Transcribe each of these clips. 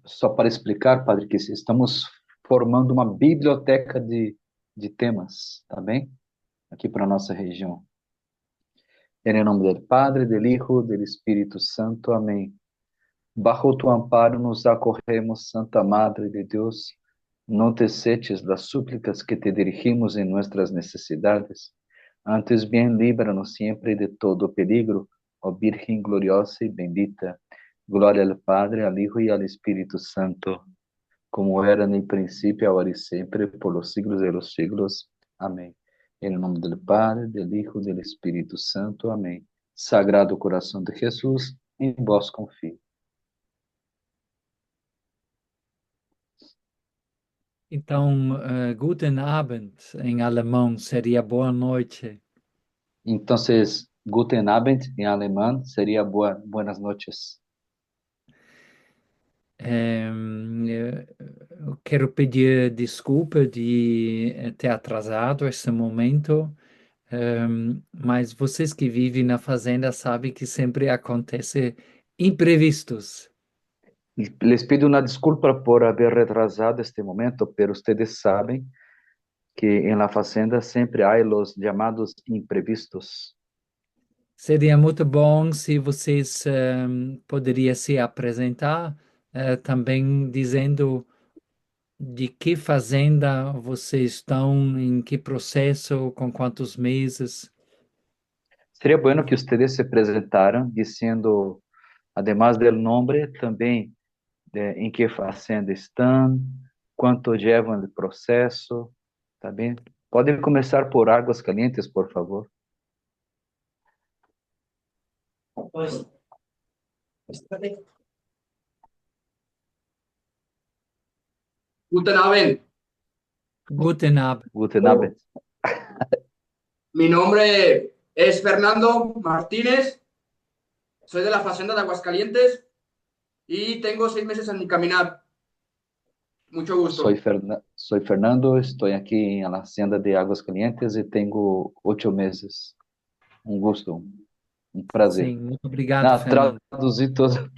só para explicar, Padre, que estamos formando uma biblioteca de temas, tá bem? Aqui para a nossa região. Em nome do Padre, do Hijo, do Espírito Santo. Amém. Bajo tu amparo nos acorremos, Santa Madre de Deus. Não te deseches das súplicas que te dirigimos em nossas necessidades. Antes bien, líbranos sempre de todo peligro, ó Virgem gloriosa e bendita. Glória ao Padre, ao Hijo e ao Espírito Santo, como era no princípio, agora e sempre, por los siglos de los siglos. Amém. Em nome do Padre, do Hijo e do Espírito Santo. Amém. Sagrado coração de Jesus, em vós confio. Então, guten Abend em alemão seria boa noite. Então, Guten Abend em alemão seria buenas noches. Eu quero pedir desculpa de ter atrasado esse momento, mas vocês que vivem na fazenda sabem que sempre acontece imprevistos. Les pido una disculpa por haber retrasado este momento, pero ustedes saben que en la fazenda siempre hay los llamados imprevistos. Seria muito bom se vocês poderiam se apresentar, também dizendo de que fazenda vocês estão, em que processo, com quantos meses. Sería bueno que ustedes se presentaran diciendo, además del nombre, también en qué fazenda están, cuánto llevan el proceso, ¿está bien? Pueden comenzar por Aguas Calientes, por favor. Pues, espérate. Guten Abend. Guten Abend. Guten Abend. Mi nombre es Fernando Martínez. Soy de la Hacienda de Aguascalientes y tengo 6 meses en mi caminar. Mucho gusto. Soy Fernando, estoy aquí en la Hacienda de Aguas Calientes y tengo 8 meses. Un gusto, un prazer. Sim, muito obrigado, Fernando. Traduzir todo.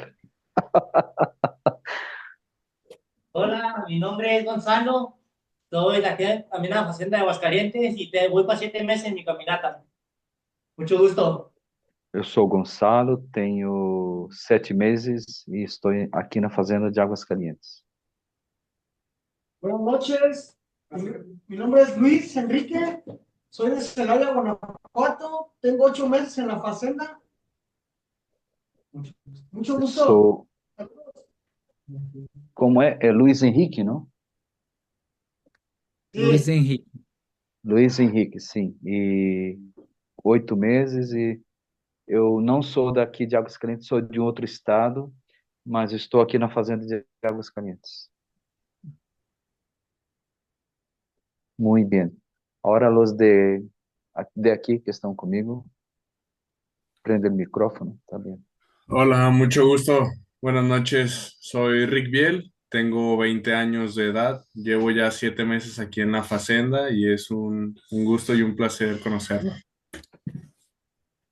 Hola, mi nombre es Gonzalo, soy de aquí también a la Hacienda de Aguascalientes y voy para 7 meses en mi caminata. Mucho gusto. Eu sou Gonçalo, tenho 7 meses e estou aqui na Fazenda de Águas Calientes. Buenas noches, mi nombre es Luis Enrique, soy de Celaya, Guanajuato, tengo 8 meses en la fazenda. Mucho gusto. Sou... Como é? É Luiz Henrique, não? Luiz Henrique. Luiz Henrique, sim. E 8 meses e eu não sou daqui de Águas Calientes, sou de outro estado, mas estou aqui na Fazenda de Águas Calientes. Muy bien. Ahora los de aquí que están conmigo, prende el micrófono, está bien. Hola, mucho gusto. Buenas noches. Soy Rick Biel, tengo 20 años de edad, llevo ya 7 meses aquí en la Facenda y es un gusto y un placer conocerlo.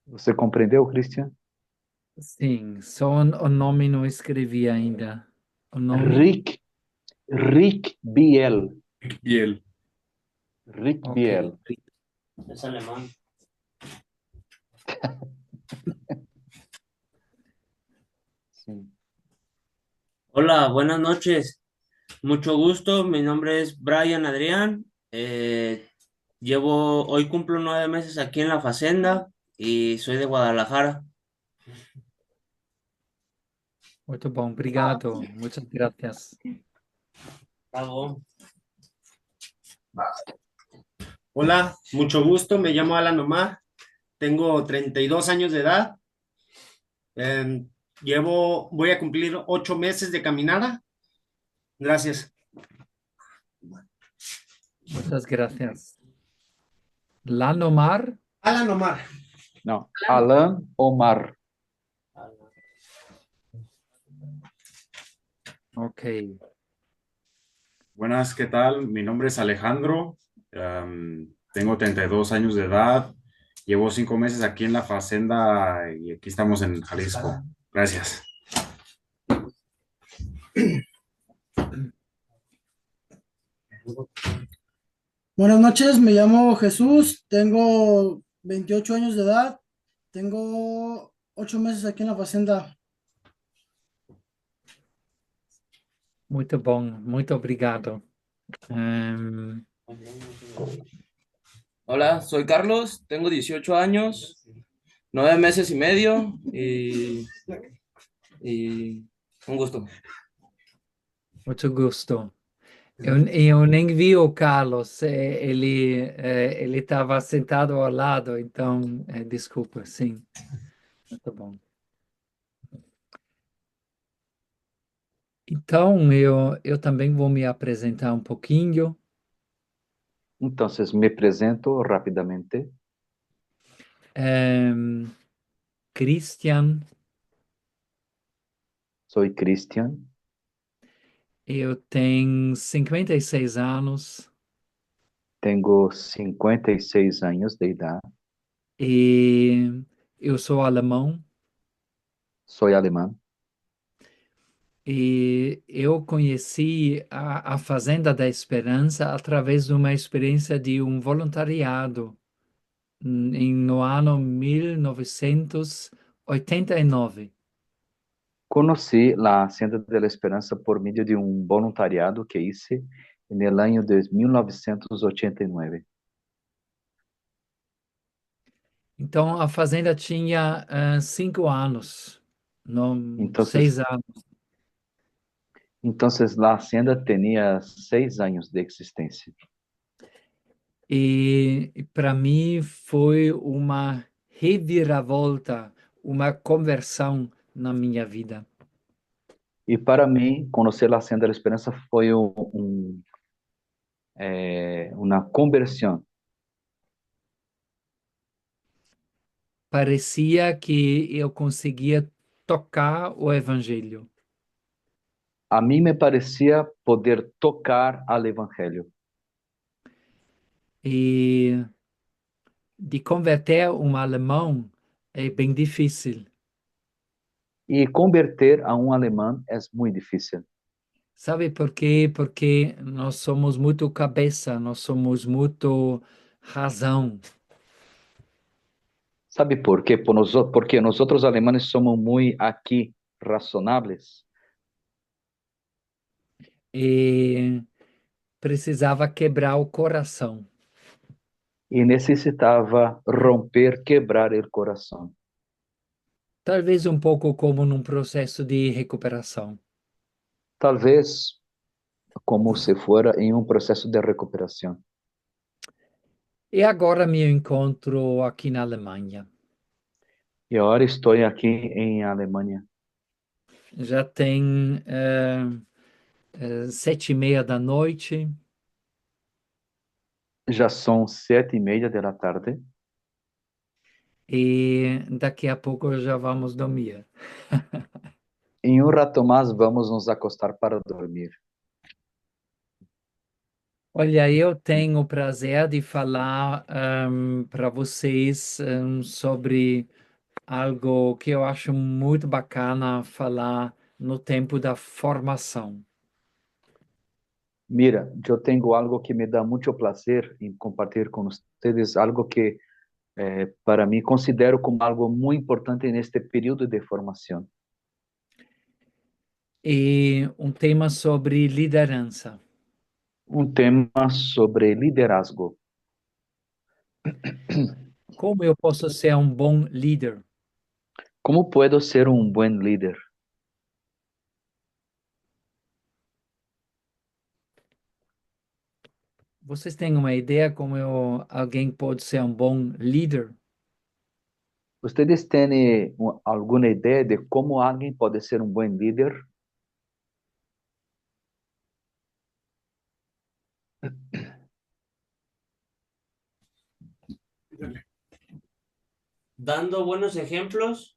Você compreendeu, Christian? Sim, só o nome não escrevi ainda. O nome? Rick Biel. Rick Biel. Rick Ok. Biel. Es alemán. Sim. Hola, buenas noches. Mucho gusto. Mi nombre es Brian Adrián. Hoy cumplo 9 meses aquí en la Facenda y soy de Guadalajara. Muito bom, obrigado. Muitas gracias. Bravo. Hola, mucho gusto. Me llamo Alan Omar. Tengo 32 años de edad. Voy a cumplir 8 meses de caminada. Gracias. Muchas gracias. Lanomar? Alan Omar. Não, Alan Omar. Ok. Buenas, ¿qué tal? Mi nombre es Alejandro, tengo 32 años de edad, llevo 5 meses aquí en la Facenda y aquí estamos en Jalisco. Gracias. Buenas noches, me llamo Jesús, tengo 28 años de edad, tengo 8 meses aquí en la fazenda. Muito bom, muito obrigado. Ehm, Hola, soy Carlos, tengo 18 años, 9 meses y medio y un gusto. muito gosto. Eu nem vi o Carlos, ele estava sentado ao lado, então, desculpa, sim. Muito bom. Então, eu também vou me apresentar um pouquinho. Entonces, me presento rápidamente. Ehm, Christian, Soy Cristian, eu tenho 56 anos tengo 56 años de edad, e eu sou alemão soy alemán. e eu conheci a Fazenda da Esperança através de uma experiência de um voluntariado no ano 1989. Conocí la Hacienda de la Esperanza por medio de un voluntariado que hice en el año de 1989. Então, a Fazenda tinha 5 anos, não, Entonces, 6 anos. entonces la Hacienda tenía 6 años de existencia. E para mim foi uma reviravolta, uma conversão na minha vida. Y para mí, conocer la Hacienda de la Esperanza fue una conversión. Parecia que eu conseguia tocar o evangelho. A mí me parecía poder tocar al Evangelio. E de converter um alemão é bem difícil. Y convertir a un alemán es muy difícil. Sabe por quê? Porque nós somos muito cabeça, nós somos muito razão. ¿Sabe por qué? Porque nosotros alemanes somos muy aquí razonables E precisava quebrar o coração. y necesitaba romper, quebrar el corazón. Talvez um pouco como num processo de recuperação. Tal vez como se fuera en un proceso de recuperación. E agora me encontro aqui na Alemanha. Y ahora estoy aquí en Alemania. Já tem 7:30 da noite Ya son 7:30 de la tarde e daqui a pouco já vamos dormir. en un rato más vamos nos acostar para dormir. Olha, eu tenho o prazer de falar para vocês sobre algo que eu acho muito bacana falar no tempo da formação. Mira, yo tengo algo que me da mucho placer en compartir con ustedes, algo que para mí considero como algo muy importante en este periodo de formación. E um tema sobre liderança. Un tema sobre liderazgo. Como eu posso ser um bom líder? ¿Cómo puedo ser un buen líder? Vocês têm uma ideia como alguém pode ser um bom líder? ¿Ustedes tienen alguna idea de cómo alguien puede ser un buen líder? Dando buenos ejemplos,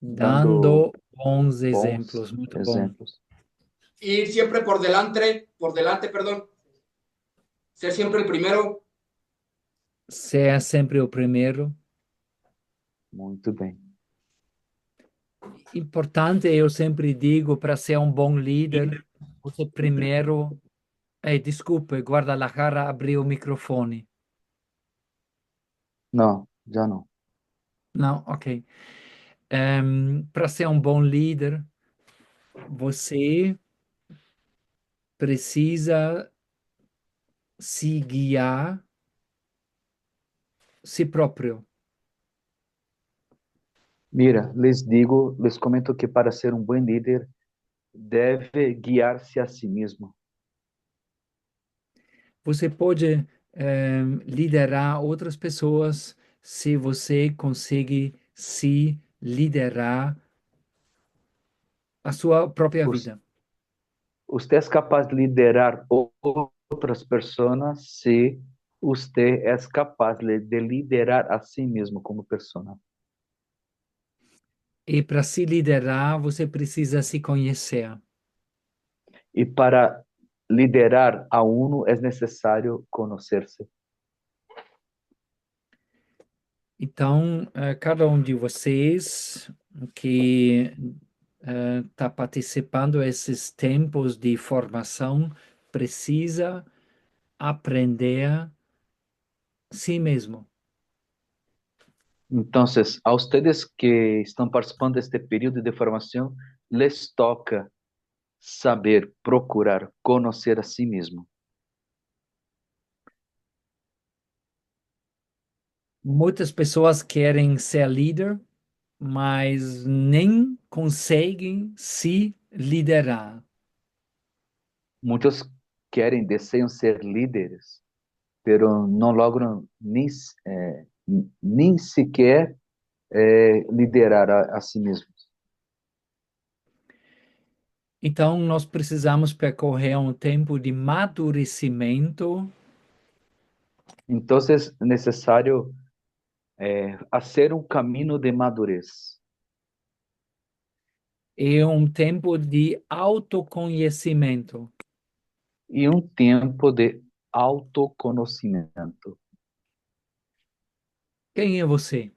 Dando bons bons exemplos, muito bom. exemplos. Ir siempre por delante, perdón. Ser siempre el primero. Ser sempre o primeiro. Muito bem. Importante, eu sempre digo, para ser um bom líder, você primeiro Desculpe, Guadalajara abriu o microfone. Não, já não. Não, ok. Para ser um bom líder, você precisa se guiar si próprio. Mira, les comento que para ser um bom líder, deve guiar-se a si mesmo. Você pode liderar outras pessoas se você consegue se liderar a sua própria Us- vida. Usted es capaz de liderar outras pessoas se usted es capaz de liderar a si mesmo como pessoa. E para se liderar, você precisa se conhecer. E para liderar a uno é necessário conhecer-se. Então, cada um de vocês que está participando desses tempos de formação precisa aprender si mesmo. Então, a ustedes que estão participando deste período de formação, les toca saber, procurar, conhecer a si mesmo. Muitas pessoas querem ser líder, mas nem conseguem se liderar. Muitos querem, desejam ser líderes, pero não logram nem sequer liderar a si mesmos. Então, nós precisamos percorrer um tempo de amadurecimento Então, é necessário fazer um caminho de madurez e um tempo de autoconhecimento. e um tempo de autoconhecimento. Quem é você?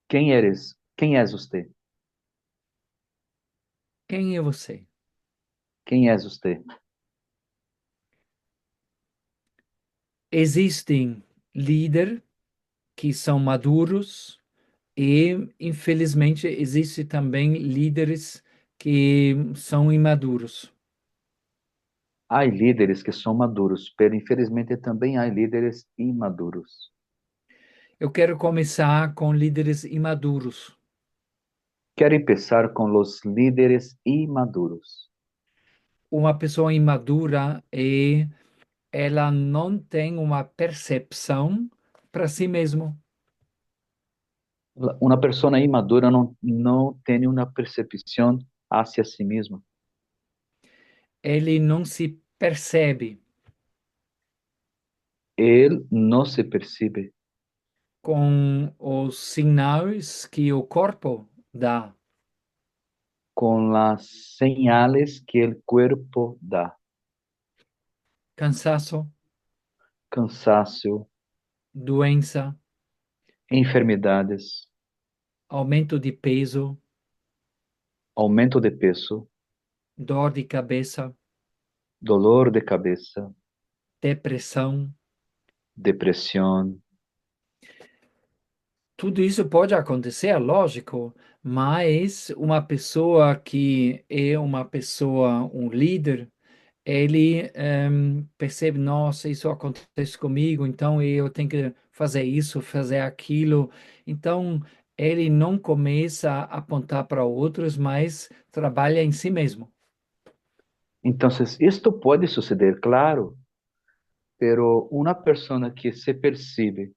Quem eres? Quem és você? Quem é você? Quem és você? Existem líderes que são maduros e, infelizmente, existem também líderes que são imaduros. Há líderes que são maduros, pero infelizmente também há líderes imaduros. Eu quero começar com líderes imaduros. Quero começar com os líderes imaduros. Uma pessoa imadura ela não tem uma percepção para si mesmo. Uma pessoa imadura não tem uma percepção hacia si mesma. Ele não se percebe Ele não se percebe com os sinais que o corpo dá. com as señales que o corpo dá. Cansaço, Cansaço, doença, enfermidades, aumento de peso, aumento de peso, dor de cabeça, dolor de cabeça, depressão. depressão. Tudo isso pode acontecer, é lógico, mas uma pessoa que é uma pessoa, um líder, ele percebe, nossa, isso acontece comigo, então eu tenho que fazer isso, fazer aquilo. Então, ele não começa a apontar para outros, mas trabalha em si mesmo. Então, isto pode suceder, claro, pero uma pessoa que se percebe,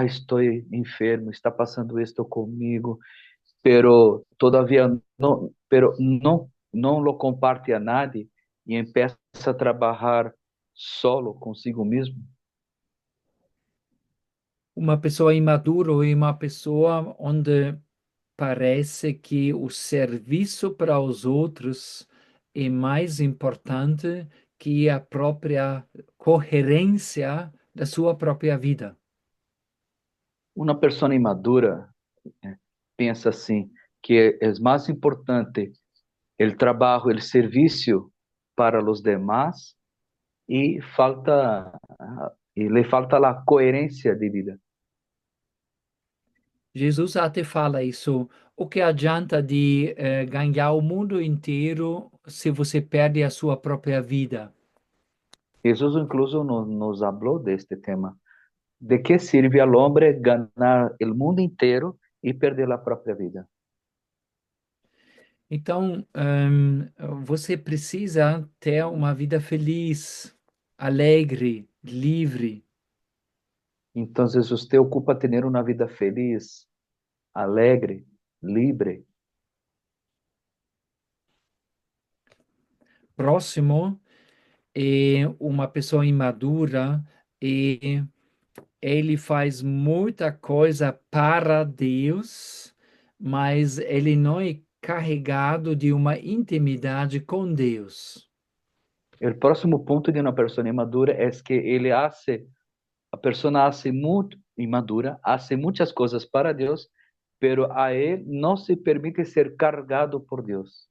estou enfermo, está passando isto comigo, pero todavía não lo comparte a nadie e empieza a trabalhar solo consigo mesmo. Uma pessoa imadura é uma pessoa onde parece que o serviço para os outros é mais importante que a própria coerência da sua própria vida. Uma pessoa imadura pensa assim, que é mais importante o trabalho, o serviço para os demás e lhe falta a coerência de vida. Jesus até fala isso. O que adianta de ganhar o mundo inteiro se você perde a sua própria vida? Jesús incluso nos habló de este tema. ¿De qué sirve al hombre ganar el mundo entero y perder la propia vida? Então, você precisa ter uma vida feliz, alegre, livre. Entonces usted ocupa tener una vida feliz, alegre, libre. Próximo é uma pessoa imadura e ele faz muita coisa para Deus, mas ele não é carregado de uma intimidade com Deus. El próximo punto de una persona inmadura es que a persona hace muy inmadura, hace muchas cosas para Dios, pero a él no se permite ser cargado por Dios.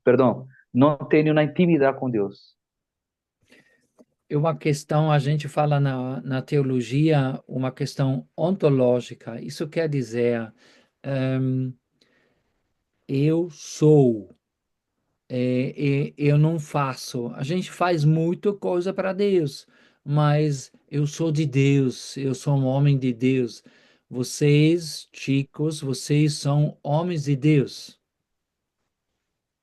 Perdón, no tiene una intimidad con Dios. É uma questão, a gente fala na teologia, uma questão ontológica. Isso quer dizer, ehm, eu sou, eu não faço. A gente faz muita coisa para Deus, mas eu sou de Deus, eu sou um homem de Deus. Vocês, chicos, vocês são homens de Deus.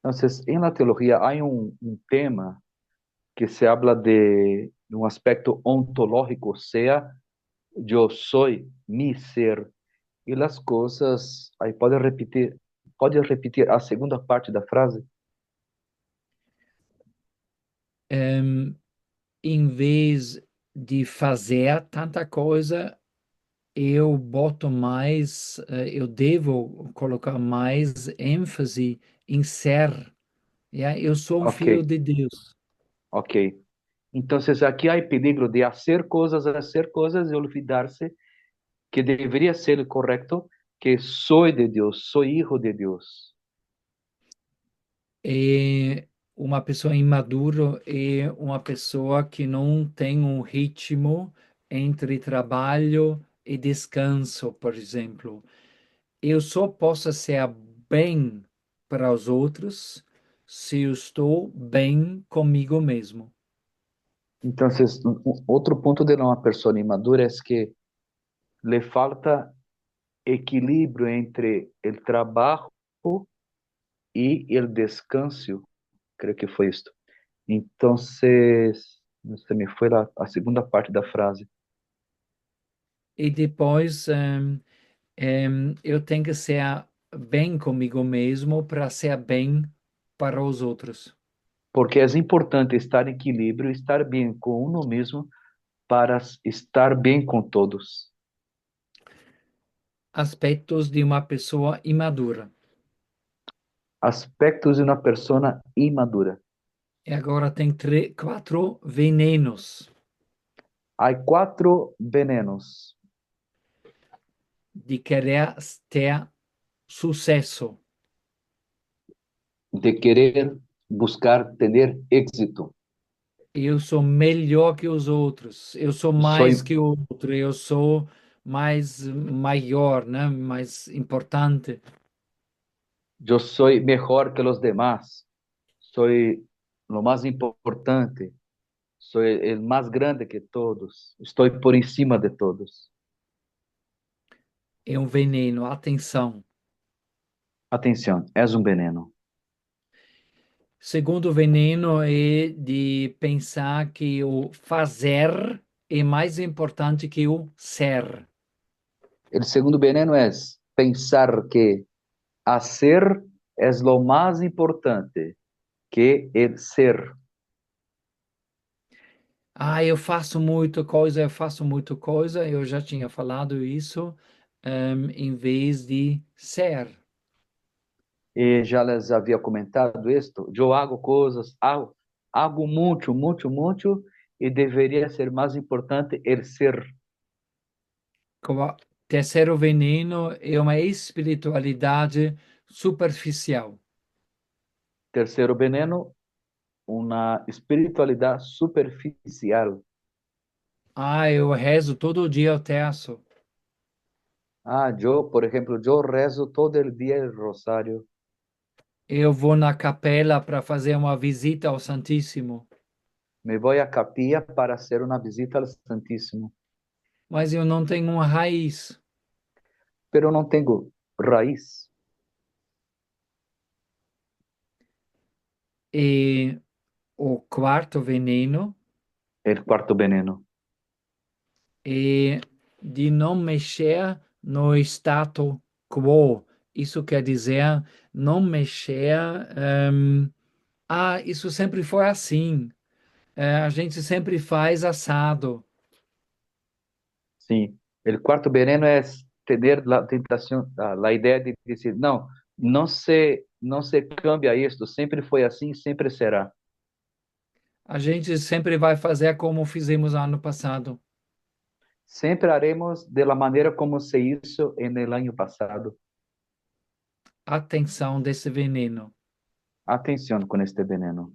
Entonces, en la teología hay un tema que se habla de un aspecto ontológico, sea yo soy mi ser. Y las cosas, ahí pode repetir a segunda parte da frase? Em vez de fazer tanta coisa, eu boto mais, eu devo colocar mais ênfase em ser. Yeah? Eu sou um Ok, filho de Deus. ok. Entonces, aquí hay peligro de hacer cosas y olvidarse que debería ser el correcto, que soy de Dios, soy hijo de Dios. E uma pessoa imadura é uma pessoa que não tem um ritmo entre trabalho e descanso, por exemplo. Eu só posso ser bem para os outros se eu estou bem comigo mesmo. Entonces, otro punto de una persona inmadura es que le falta equilibrio entre el trabajo y el descanso. Creo que fue esto. Entonces, se me fue a segunda parte da frase. E depois eu tenho que ser bem comigo mesmo para ser bem para os outros. Porque é importante estar em equilíbrio, estar bem com uno mesmo para estar bem com todos. Aspectos de uma pessoa imadura. Aspectos de uma pessoa imadura. E agora tem quatro venenos Há 4 venenos de querer ter sucesso. de querer buscar ter êxito. Eu sou melhor que os outros, eu sou mais que o outro, eu sou mais maior, né? Mais importante. Eu sou melhor que os demás. Sou o mais importante. Sou o mais grande que todos. Estou por cima de todos. É um veneno, atenção. Atenção, és um veneno. Segundo veneno é de pensar que o fazer é mais importante que o ser. O segundo veneno é pensar que hacer é lo mais importante que el ser. Ah, eu faço muita coisa, eu já tinha falado isso, em vez de ser. E já les havia comentado isto. Eu hago coisas, hago muito, muito, muito, e deveria ser mais importante el ser. Como terceiro veneno é uma espiritualidade superficial. Terceiro veneno uma espiritualidade superficial. Ah, eu rezo todo dia o terço. Por ejemplo, yo rezo todo el día el rosario. Eu vou na capela para fazer uma visita ao Santíssimo. Me voy a capilla para hacer una visita al Santísimo, Mas eu não tenho uma raiz. pero no tengo raíz. E o quarto veneno El cuarto veneno é de não mexer no status quo. Isso quer dizer não mexer. Isso sempre foi assim. A gente sempre faz assado. Sí, el cuarto veneno es tener la tentación, la idea de decir, no, no se cambia esto, siempre fue así, siempre será. A gente sempre vai fazer como fizemos ano passado. Siempre haremos de la manera como se hizo en el año pasado. Atenção desse veneno. Atención con este veneno.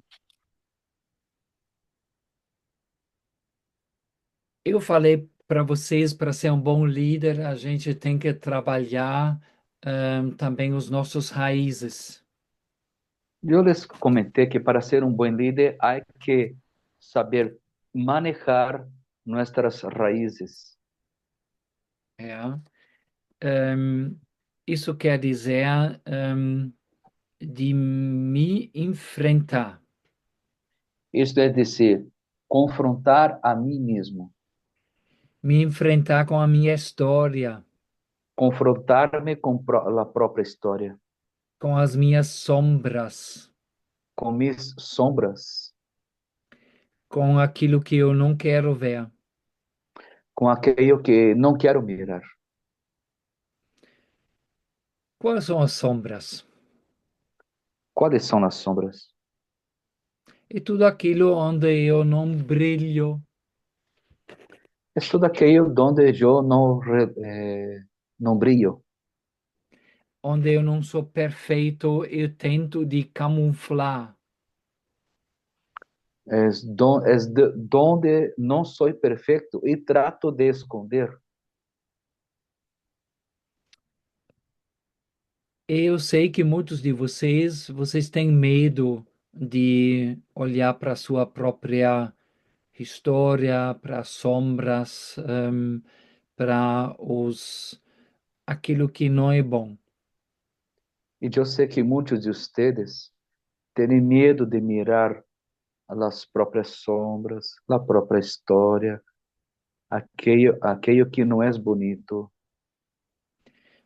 Eu falei para vocês, para ser um bom líder, a gente tem que trabalhar também os nossos raízes. Yo les comenté que para ser un buen líder hay que saber manejar nuestras raíces. É. Isso quer dizer de me enfrentar. Esto es decir, confrontar a mí mismo, Me enfrentar com a minha história, confrontarme con la propia historia, com as minhas sombras, con mis sombras, com aquilo que eu não quero ver. con aquello que no quiero mirar. Quais são as sombras? ¿Cuáles son las sombras? É tudo aquilo onde eu não brilho, Es todo aquello donde yo no brillo, onde eu não sou perfeito, eu tento de camuflar. donde no soy perfecto y trato de esconder. Eu sei que muitos de vocês têm medo de olhar para a sua própria história, para as sombras, para aquilo que não é bom. Y yo sé que muchos de ustedes tienen miedo de mirar las propias sombras, la propia historia, aquello que no es bonito.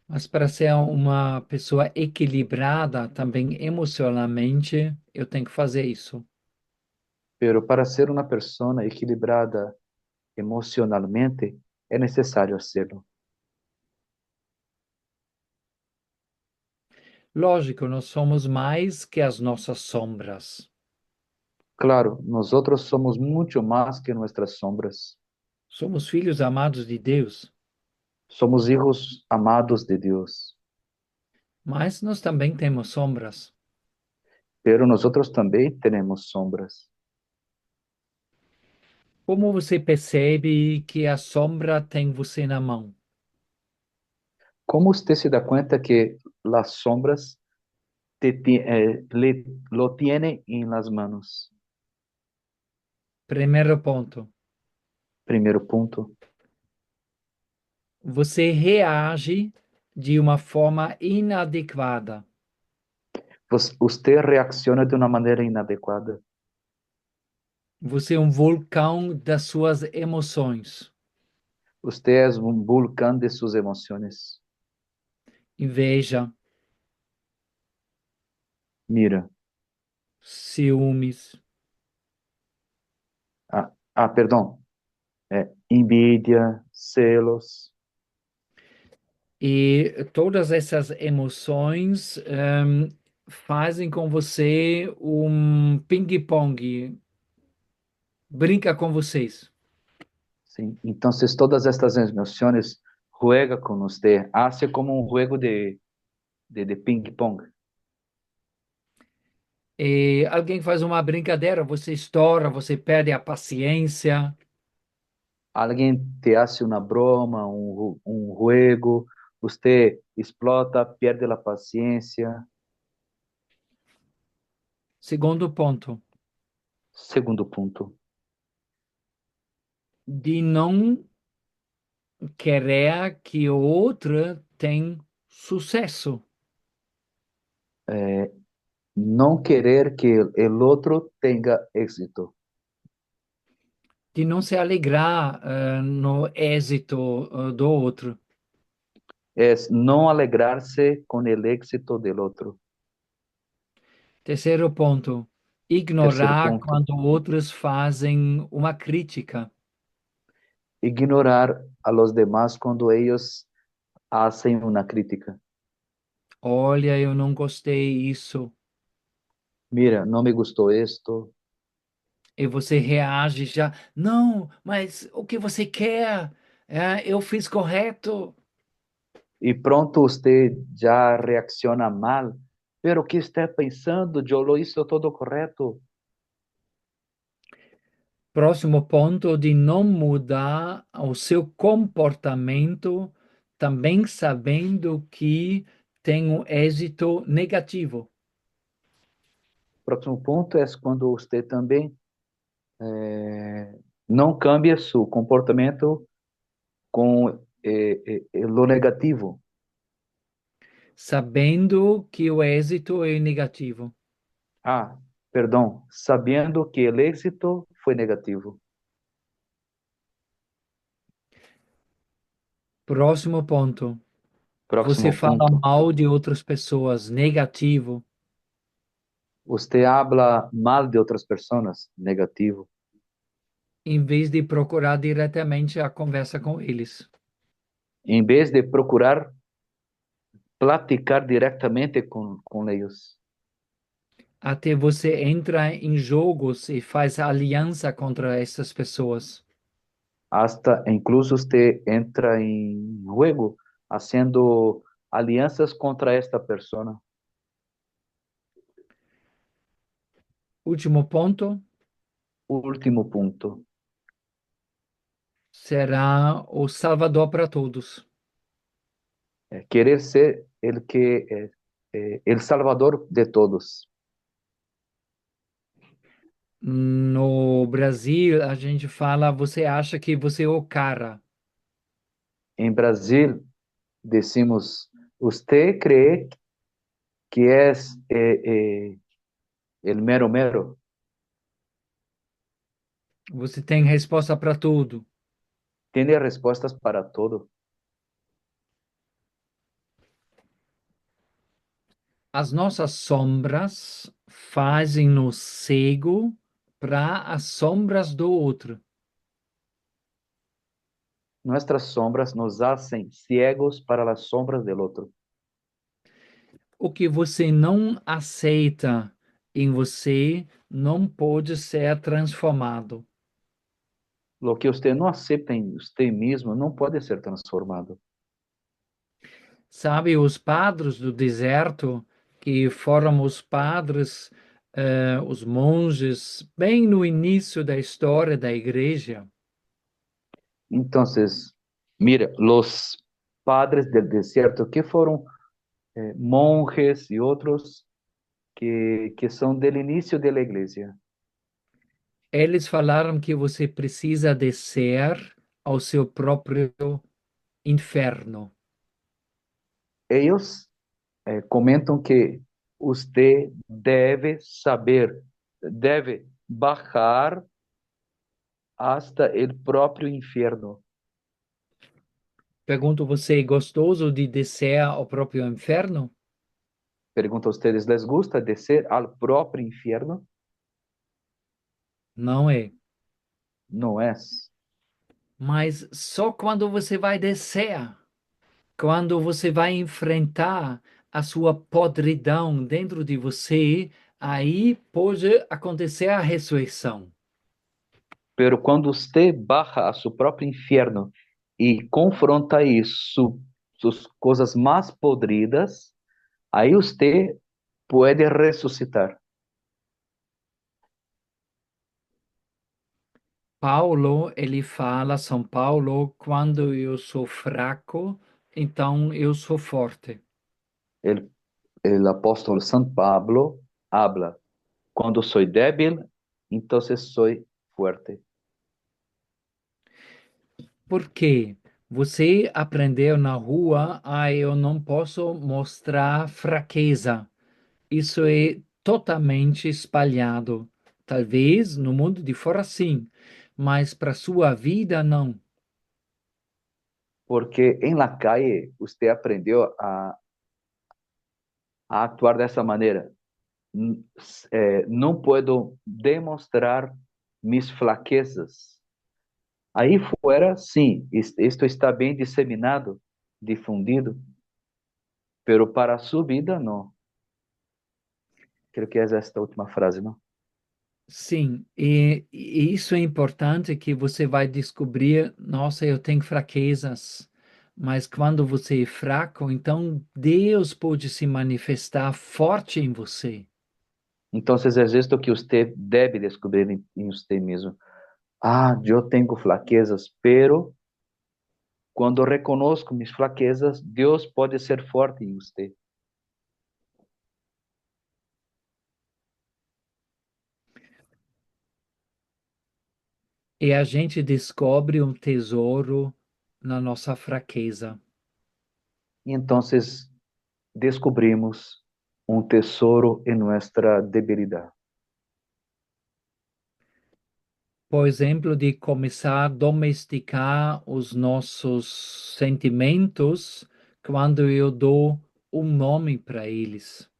Mas para ser uma pessoa equilibrada também emocionalmente, eu tenho que fazer isso. Pero para ser una persona equilibrada emocionalmente, es necesario hacerlo. Lógico, nós somos mais que as nossas sombras. Claro, nosotros somos mucho más que nuestras sombras. Somos filhos amados de Deus, Somos hijos amados de Dios, mas nós também temos sombras. pero nosotros también tenemos sombras. Como você percebe que a sombra tem você na mão? ¿Cómo usted se da cuenta que las sombras lo tiene en las manos? Primeiro ponto. Primero punto. Você reage de uma forma inadequada. Usted reacciona de una manera inadecuada. Você é um vulcão das suas emoções. Usted es un volcán de sus emociones. Inveja, Mira. ciúmes, Perdón. Envidia, celos. e todas essas emoções fazem com você um ping-pong. Brinca com vocês. Sí. Entonces, todas estas emociones juega con usted. Hace como un juego de ping-pong. E alguém faz uma brincadeira, você estoura, você perde a paciência. Alguém te hace una broma, un juego, usted explota, pierde la paciencia. Segundo ponto, Segundo punto, de não querer que o outro tenha sucesso, no querer que el otro tenga éxito. de não se alegrar, no êxito, do outro. Es no alegrarse con el éxito del otro. Terceiro ponto, Terceiro ignorar punto, quando outros fazem uma crítica. ignorar a los demás cuando ellos hacen una crítica. Olha, eu não gostei isso. Mira, no me gustó esto. E você reage já, não, mas o que você quer? Eu fiz correto. Y pronto usted ya reacciona mal. Pero ¿qué está pensando? Yo lo hice todo correcto. Próximo ponto de não mudar o seu comportamento, também sabendo que tem um êxito negativo. Próximo punto es cuando usted también no cambia su comportamiento con lo negativo, Sabendo que o êxito é negativo. perdón, sabiendo que el éxito fue negativo. Próximo ponto. Você Próximo fala punto, mal de outras pessoas, negativo, usted habla mal de otras personas, negativo, em vez de procurar diretamente a conversa com eles. en vez de procurar platicar directamente con ellos. Até você entra em jogos e faz aliança contra essas pessoas. Hasta incluso usted entra en juego haciendo alianzas contra esta persona. Último ponto Último punto, será o salvador para todos. querer ser el salvador de todos. No Brasil, a gente fala, você acha que você é o cara. En Brasil decimos, usted cree que es el mero mero, Você tem resposta para tudo. tiene respuestas para todo. As nossas sombras fazem-nos cego para as sombras do outro. Nuestras sombras nos hacen ciegos para las sombras del otro. O que você não aceita em você não pode ser transformado. Lo que usted no acepta en usted mismo no puede ser transformado. Sabe, os padres do deserto, que foram os padres, os monges, bem no início da história da igreja, Entonces, mira, los padres del desierto, que fueron monjes y otros que son del inicio de la iglesia, eles falaram que você precisa descer ao seu próprio inferno. ellos comentan que usted debe saber, debe bajar hasta el propio infierno. Pergunto, você é gostoso de descer ao próprio inferno? Pregunto a ustedes, ¿les gusta descer al propio infierno? Não é. No es. Mas só quando você vai descer, quando você vai enfrentar a sua podridão dentro de você, aí pode acontecer a ressurreição. Pero cuando usted baja a su propio infierno y confronta ahí sus cosas más podridas, ahí usted puede resucitar. Paulo, ele fala, São Paulo, quando eu sou fraco, então eu sou forte. El, el apóstolo San Pablo habla, cuando soy débil, entonces soy fuerte. Por quê? Você aprendeu na rua, eu não posso mostrar fraqueza. Isso é totalmente espalhado. Talvez no mundo de fora sim, mas para sua vida não. Porque en la calle usted aprendió a actuar de esa manera. No puedo demostrar mis flaquezas. Ahí fuera, sí, esto está bien diseminado, difundido, pero para su vida no. Creo que es esta última frase, ¿no? Sim, e isso é importante que você vai descobrir, nossa, eu tenho fraquezas, mas quando você é fraco, então Deus pode se manifestar forte em você. Entonces es esto que usted debe descubrir en usted mismo. Ah, yo tengo flaquezas, pero cuando reconozco mis flaquezas, Dios puede ser fuerte en usted. E a gente descobre um tesouro na nossa fraqueza. Y entonces descubrimos un tesoro en nuestra debilidad. Por exemplo, de começar a domesticar os nossos sentimentos quando eu dou um nome para eles.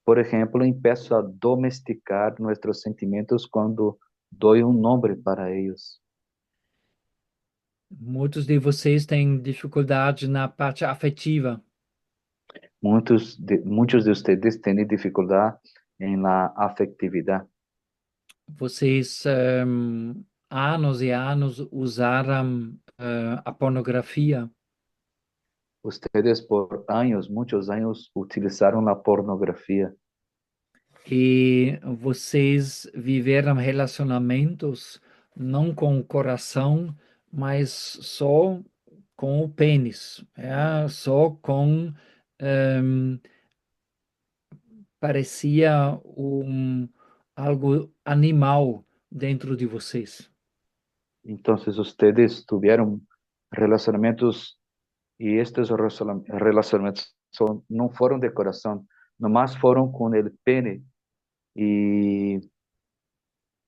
Por ejemplo, empiezo a domesticar nuestros sentimientos cuando doy un nombre para ellos. Muitos de vocês têm dificuldade na parte afetiva. Muchos de ustedes tienen dificultad en la afectividad. Vocês, anos e anos, usaram a pornografia Ustedes por años, muchos años, utilizaron la pornografía e vocês viveram relacionamentos não com o coração, mas só com o pênis, só com, ehm, parecia algo animal dentro de vocês. Entonces ustedes tuvieron relacionamientos y estos relacionamientos no fueron de corazón, nomás fueron con el pene y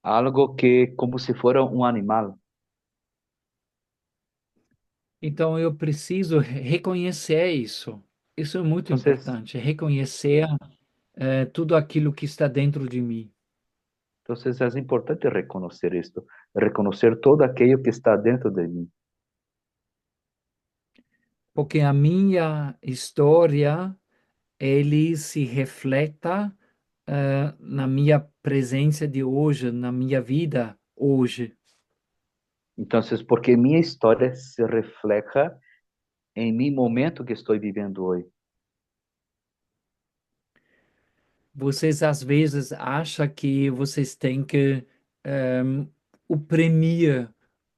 algo que como si fuera un animal. Então eu preciso reconhecer isso. Isso é muito Entonces, importante, reconhecer tudo aquilo que está dentro de mim. entonces es importante reconocer esto, reconocer todo aquello que está dentro de mí. Porque a minha história, ele se refleta na minha presença de hoje, na minha vida hoje. Entonces, porque mi historia se refleja en mi momento que estoy viviendo hoy. Vocês às vezes acham que vocês têm que oprimir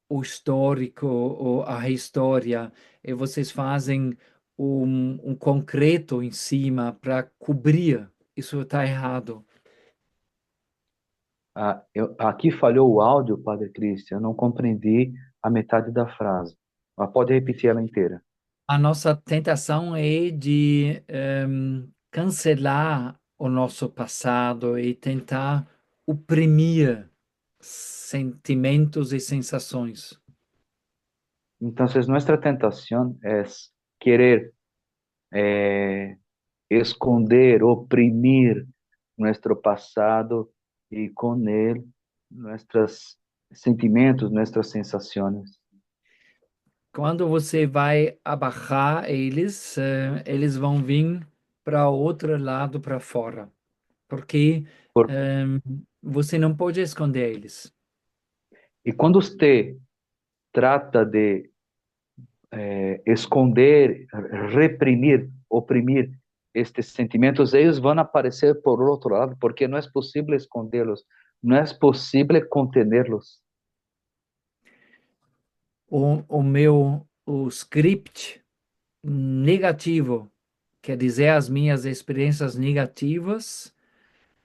o histórico ou a história e vocês fazem um concreto em cima para cobrir. Isso está errado. Aqui falhou o áudio, Padre Cristian, eu não compreendi a metade da frase. Mas pode repetir ela inteira. A nossa tentação é de cancelar o nosso passado e tentar oprimir sentimentos e sensações. Entonces, nuestra tentación es querer esconder, oprimir nuestro pasado y con él nuestros sentimientos, nuestras sensaciones. Quando você vai abarrar eles, eles vão vir para outro lado, para fora, porque Por- você não pode esconder eles. Y cuando usted trata de esconder, reprimir, oprimir estes sentimentos, ellos van a aparecer por otro lado, porque no es posible esconderlos, no es posible contenerlos. O script negativo, quer dizer, as minhas experiências negativas,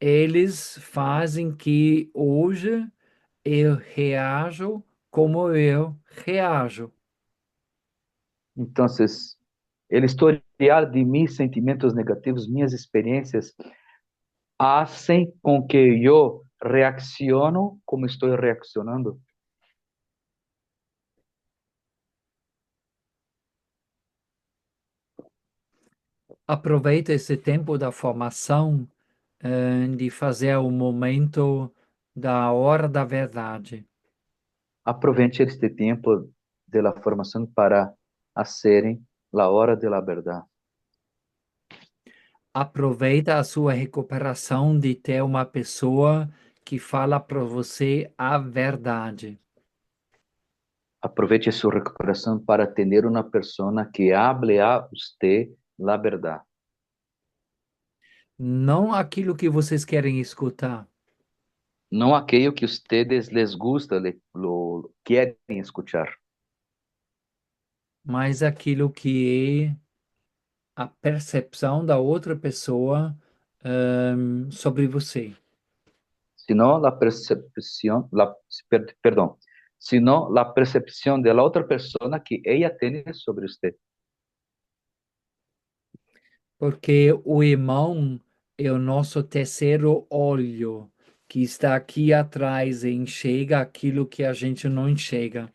eles fazem que hoje eu reajo como eu reajo. Entonces, el historial de mis sentimientos negativos, minhas experiências, hacen com que eu reacciono como estou reaccionando. Aproveita esse tempo da formação, de fazer o momento da hora da verdade. Aproveite este tempo de la formação para hacerem la hora de la verdad. Aproveita a sua recuperação de ter uma pessoa que fala para você a verdade. Aproveite sua recuperação para ter uma pessoa que hable a usted la verdad. Não aquilo que vocês querem escutar, Não aquilo que ustedes les gusta, lo querem escuchar, mas aquilo que é a percepção da outra pessoa, sobre você. sino la percepción, perdón, sino la percepción de la otra persona que ella tiene sobre usted. Porque o irmão é o nosso terceiro olho, que está aqui atrás e enxerga aquilo que a gente não enxerga.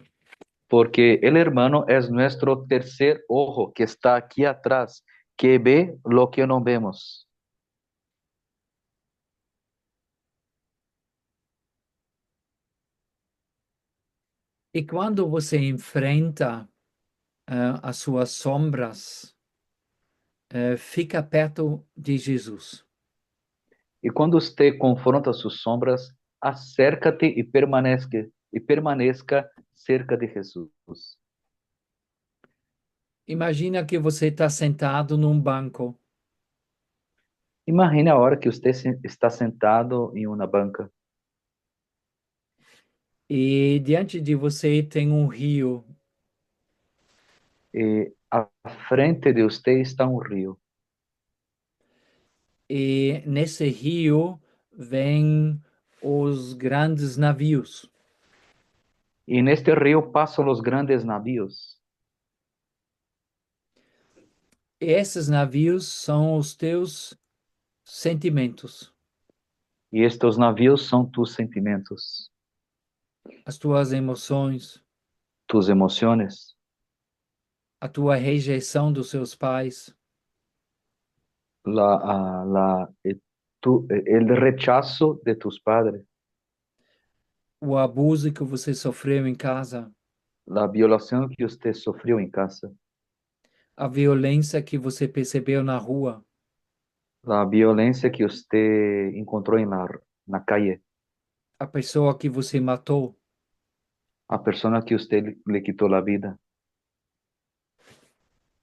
Porque el hermano es nuestro tercer ojo que está aquí atrás, que ve lo que no vemos. E quando você enfrenta as suas sombras, fica perto de Jesus. Y cuando usted confronta sus sombras, acércate y permanezca cerca de Jesús. Imagina que você está sentado num banco Imagine a hora que usted está sentado em uma banca e diante de você tem um rio. e à frente de usted está um rio. E nesse rio vêm os grandes navios. Y neste rio passam os grandes navios. E esses navios são os teus sentimentos, E estes navios são tus sentimentos, as tuas emoções, tus emociones, a tua rejeição dos seus pais, el rechazo de tus padres, o abuso que você sofreu em casa, la violación que usted sufrió en casa, a violência que você percebeu na rua, la violencia que usted encontró en la calle, a pessoa que você matou. a persona que usted le quitó la vida.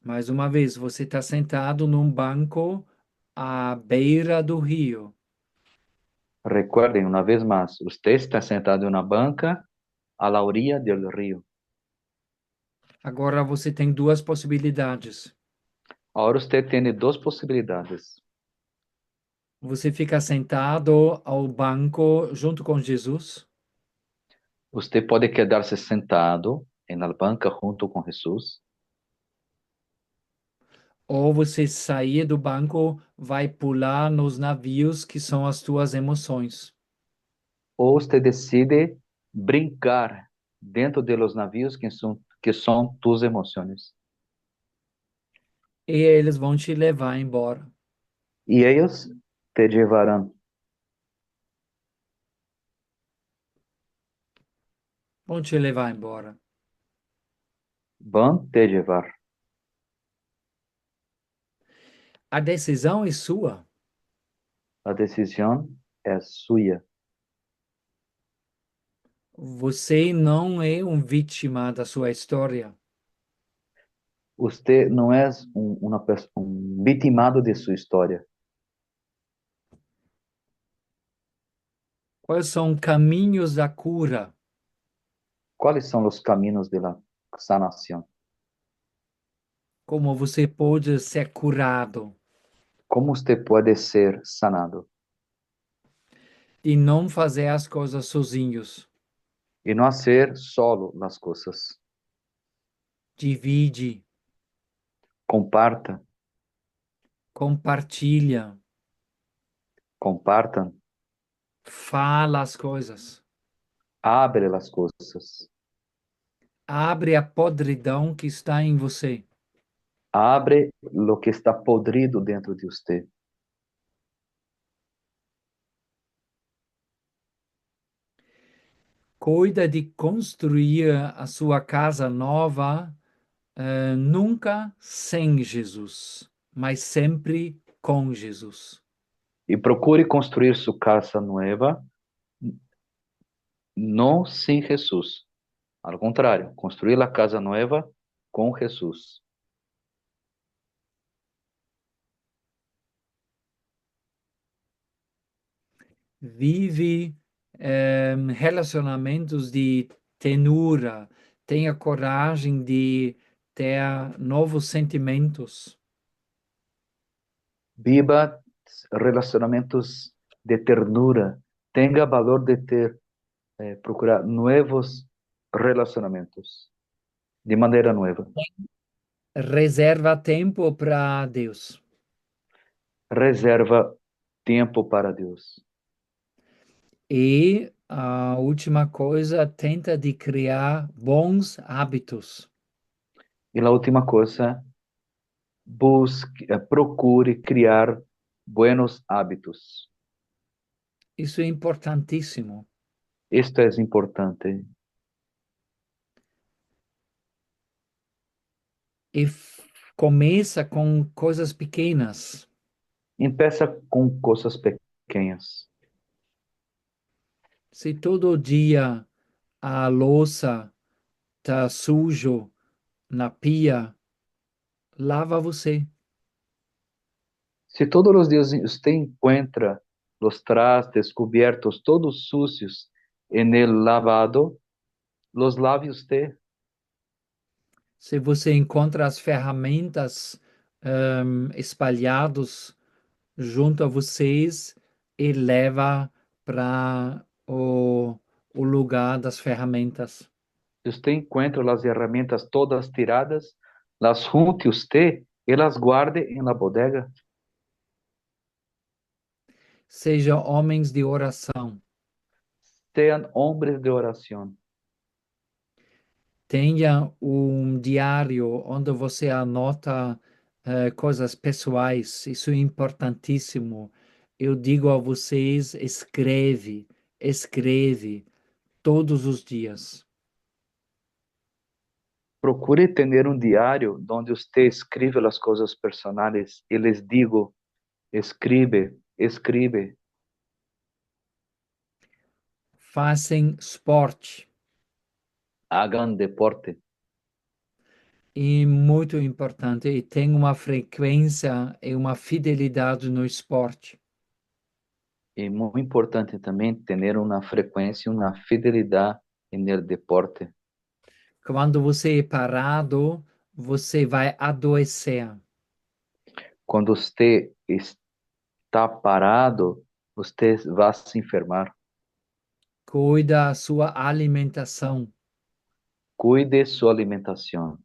Mais uma vez, você está sentado num banco à beira do rio. Recuerden, una vez más, usted está sentado en una banca a la orilla del río. Agora você tem duas possibilidades. Ahora usted tiene dos posibilidades. Você fica sentado ao banco junto com Jesus, Usted puede quedarse sentado en la banca junto con Jesús, ou você sair do banco, vai pular nos navios que são as tuas emoções. o usted decide brincar dentro de los navíos que son tus emociones. E eles vão te levar embora. Y ellos te llevarán, Vão te levar embora. van te llevar. A decisão é sua. La decisión es suya. Você não é um vítima da sua história. Usted no es un victimado de su historia. Quais são caminhos da cura? ¿Cuáles son los caminos de la sanación? Como você pode ser curado ¿Cómo usted puede ser sanado e não fazer as coisas sozinhos? y no hacer solo las cosas? Divide, Comparta, compartilha, compartan, fala as coisas. abre las cosas, Abre a podridão que está em você. abre lo que está podrido dentro de usted. Cuida de construir a sua casa nova, nunca sem Jesus, mas sempre com Jesus. Y procure construir su casa nueva, no sin Jesús. Al contrario, construir la casa nueva con Jesús. Vive relacionamentos de tenura, tenha coragem de ter novos sentimentos. Viva relacionamentos de ternura. Tenga valor de procurar nuevos relacionamentos de maneira nueva. Reserva tempo para Deus. Reserva tempo para Deus. E a última coisa, tenta de criar bons hábitos. E a última coisa, procure criar buenos hábitos. Isso é importantíssimo. Isto é importante. E começa com coisas pequenas. Empeça com coisas pequenas. Se todo dia a louça tá sujo na pia, lava você. Se todos os dias você encontra os trastes cubiertos todos sucios en el lavado, los lave usted. Se você encontra as ferramentas espalhadas junto a vocês e leva para o lugar das ferramentas. Se usted encuentra as ferramentas todas tiradas, las junte usted e las guarde en la bodega. Sejam homens de oração. Sean hombres de oración. Tenha um diário onde você anota coisas pessoais. Isso é importantíssimo. Eu digo a vocês, escreve, escreve todos os dias. Procure tener un diario donde usted escribe las cosas personales y les digo, escribe, escribe. Façam esporte. Hagan deporte. E muito importante, e tem uma frequência e uma fidelidade no esporte. Y muy importante también tener una frecuencia, una fidelidad en el deporte. Quando você é parado, você vai adoecer. Cuando usted está parado, usted va a se enfermar. Cuida a sua alimentação. Cuide su alimentación.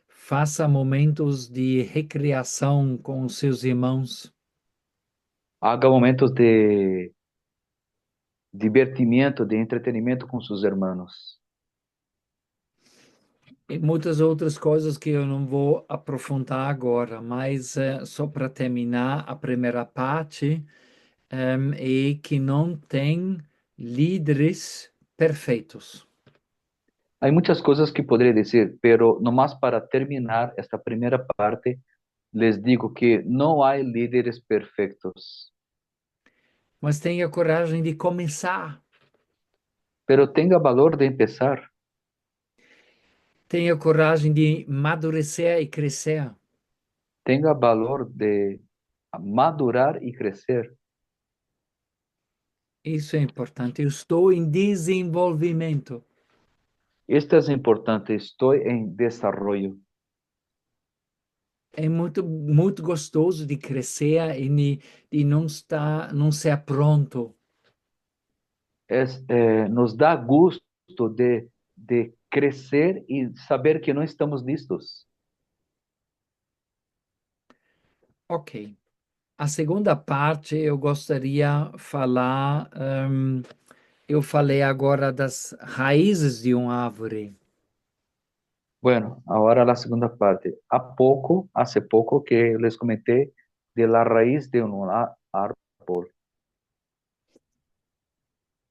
Faça momentos de recreação com os seus irmãos. Haga momentos de divertimento, de entretenimiento con sus hermanos. E muitas outras coisas que eu não vou aprofundar agora, mas só para terminar a primeira parte, é que não tem líderes perfeitos. Hay muchas cosas que podría decir, pero nomás para terminar esta primera parte, les digo que no hay líderes perfectos, Mas tenha coragem de começar. pero tenga valor de empezar, Tenha coragem de amadurecer e crescer. tenga valor de madurar y crecer. Isso é importante. Eu estou em desenvolvimento. Esto es importante, estoy en desarrollo. É muito gostoso de crescer e não ser pronto. Nos da gusto de crecer y saber que no estamos listos. Ok. A segunda parte eu gostaria falar. Eu falei agora das raízes de uma árvore. Bueno, ahora la segunda parte. Hace poco que les comenté de la raíz de un árbol.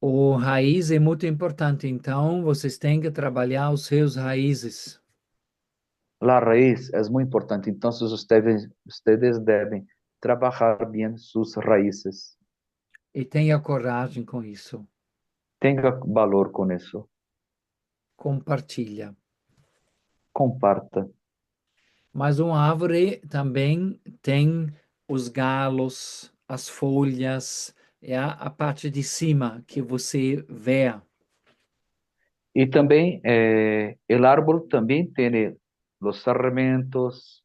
O raiz é muito importante, então vocês têm que trabalhar os seus raízes. La raíz es muy importante, entonces ustedes deben trabajar bien sus raíces. E tenha coragem com isso. Tenga valor con eso. Compartilha. Comparta. Mas uma árvore também tem os galos, as folhas, é a parte de cima que você vê. Y también el árbol también tiene los sarmientos,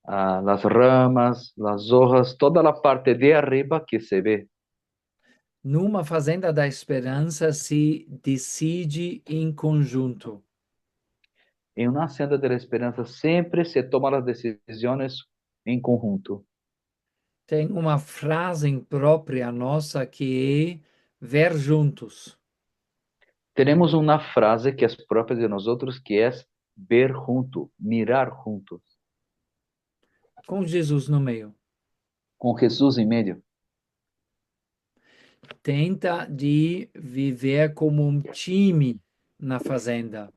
las ramas, las hojas, toda la parte de arriba que se ve. Numa fazenda da esperança se decide em conjunto. En una senda de la esperanza siempre se toman las decisiones en conjunto. Tem uma frase própria nossa que é ver juntos. Tenemos una frase que es propia de nosotros, que es ver junto, mirar juntos, Com Jesus no meio. con Jesús en medio. Tenta de viver como um time na fazenda.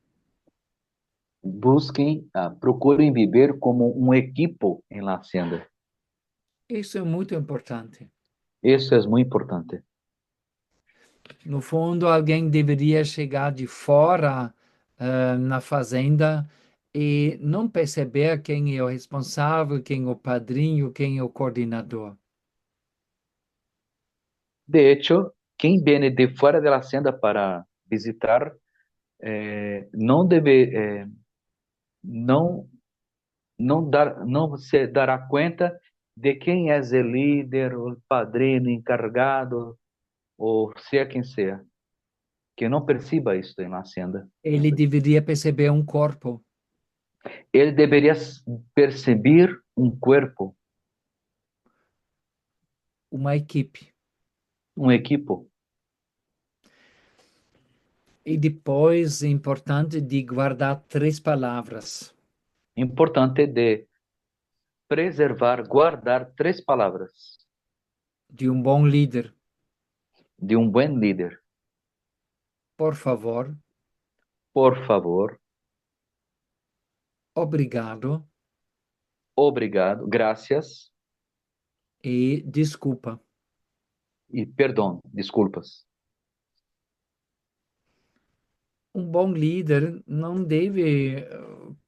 Busquen, procurem viver como un equipo en la hacienda. Isso é muito importante. Eso es muy importante. No fundo, alguém deveria chegar de fora, na fazenda e não perceber quem é o responsável, quem é o padrinho, quem é o coordenador. De hecho, quien viene de fuera de la hacienda para visitar, no debe, no, no se dará cuenta de quién es el líder, o el padrino encargado, o sea quien sea, que no perciba esto en la hacienda. Ele deveria perceber um corpo, Él debería percibir un cuerpo, uma equipe. un equipo. E depois é importante de guardar três palavras. Importante de preservar, guardar tres palabras De um bom líder. de un buen líder. Por favor, Por favor, obrigado obrigado, gracias e desculpa. y perdón, disculpas. Um bom líder não deve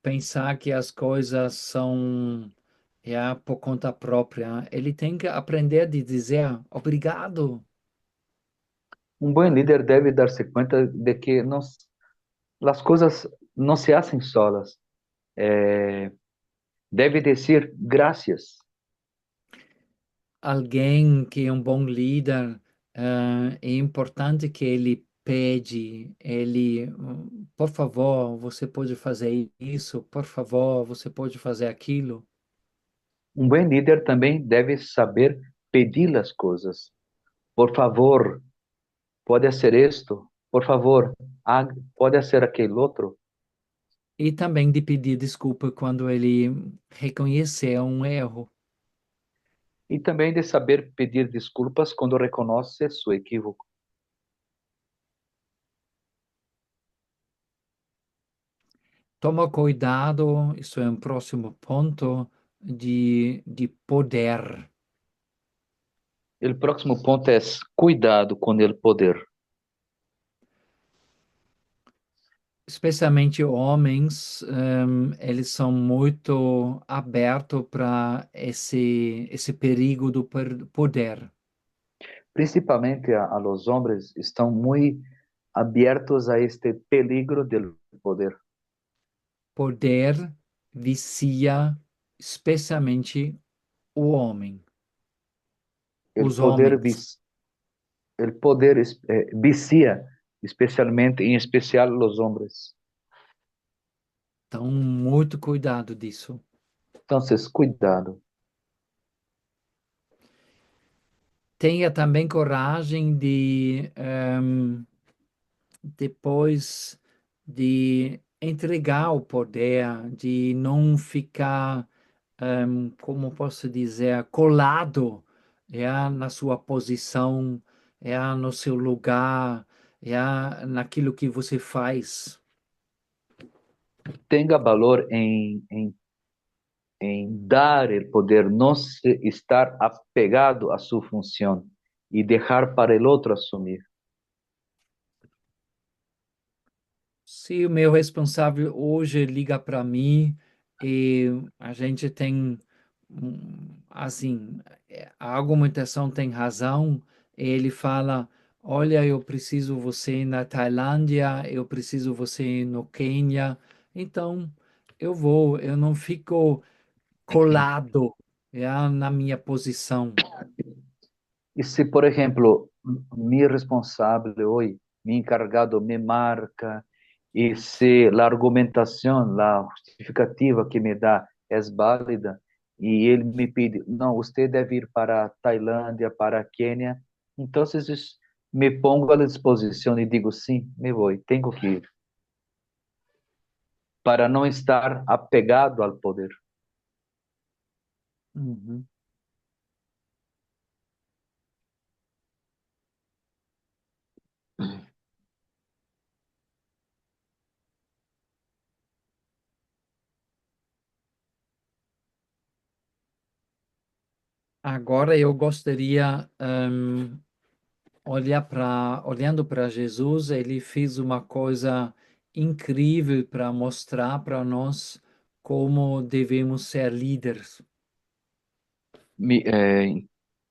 pensar que as coisas são por conta própria. Ele tem que aprender de dizer obrigado. Un buen líder debe darse cuenta de que las cosas no se hacen solas. Debe decir gracias. Alguém que é um bom líder, é importante que ele pede, por favor, você pode fazer isso, por favor, você pode fazer aquilo. Un buen líder también debe saber pedir las cosas. Por favor, puede hacer esto. Por favor, puede hacer aquel otro. E também de pedir desculpa quando ele reconhecer um erro. Y también de saber pedir disculpas cuando reconoce su equívoco. Toma cuidado, isso é um próximo ponto, de poder. El próximo ponto es cuidado con el poder. Especialmente homens, eles são muito abertos para esse perigo do poder. principalmente a los hombres, estão muito abiertos a este peligro del poder. Poder vicia especialmente o homem, El os poder, homens. el poder vicia, especialmente, em especial, os homens. Então, muito cuidado disso. Então, cuidado. Tenha também coragem de, depois de entregar o poder, de não ficar, como posso dizer, colado, na sua posição, no seu lugar, naquilo que você faz. Tenha valor em dar o poder, não estar apegado a sua função e deixar para o outro assumir. Se o meu responsável hoje liga para mim e a gente tem, assim, a argumentação tem razão, ele fala, olha, eu preciso você na Tailândia, eu preciso você no Quênia, então eu vou, eu não fico colado, na minha posição. E se, por exemplo, mi responsável hoje, mi encargado me marca, e se a argumentação, a justificativa que me dá é válida, e ele me pede, não, você deve ir para a Tailândia, para a Quênia, então me pongo à disposição e digo, sim, me vou, tenho que ir, para não estar apegado ao poder. Uhum. Agora eu gostaria, olhando para Jesus, ele fez uma coisa incrível para mostrar para nós como devemos ser líderes.